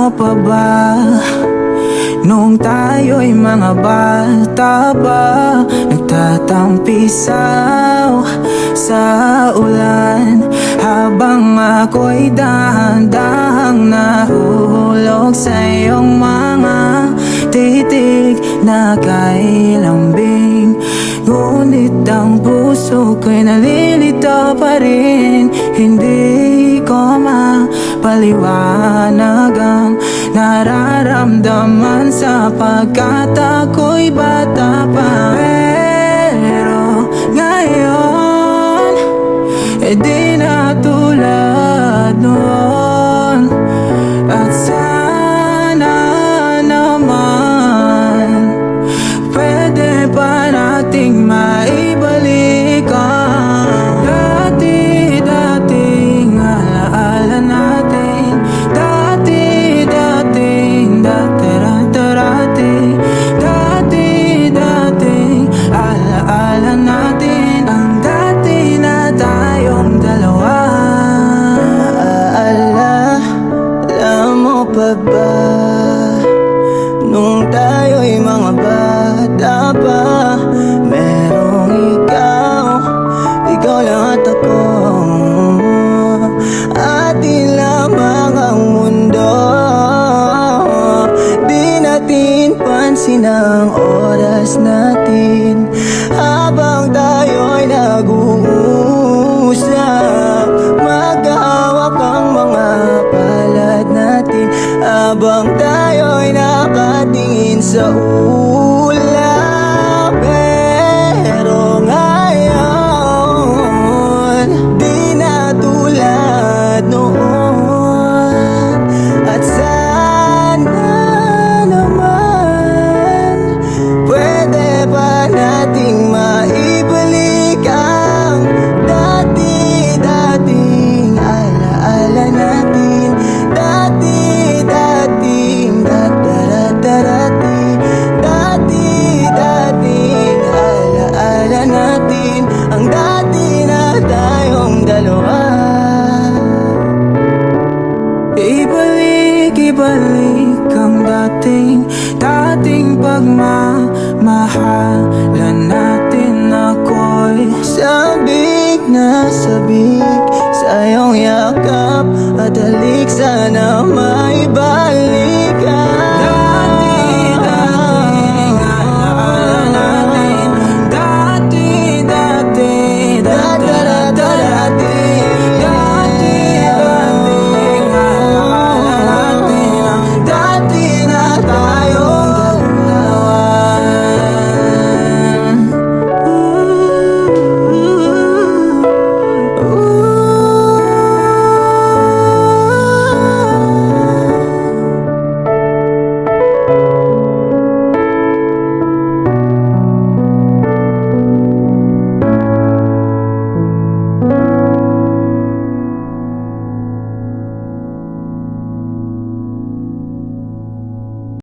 mo pa ba nung tayo'y mga bata pa, nagtatampisaw sa ulan, habang ako'y dahan-dahang nahuhulog sa iyong mga titig na kay lambing. Ngunit ang puso ko'y nalilito pa rin, hindi ko mapaliwanag ang nararamdaman sapagkat ako'y bata pa. Pero ngayon, di na tulad noon. At sana naman pwede pa nating maibalik ang dati-dating alaala natin. Dati-dating dati-dati, dati-dating alaala natin. Ang dati na tayong dalawa. Alam mo pa ba nung tayo'y mga bata pa, merong ikaw lang at ako, atin lamang ang mundo. Di natin pansin ang oras natin habang tayo'y nag-uusap, maghahawak ang mga palad natin habang tayo'y nakatingin sa ulap. Pero ngayon, di na tulad noon. At sana naman pwede pa nating maibalik ang dati-dating alaala natin. Dati-dating dati-dati, dati-dating alaala natin. Ang dati na tayong dalawa. Ibalik ang dating pagmamahalan natin. Ako'y sabik na sabik sa iyong yakap at halik, sana maibalik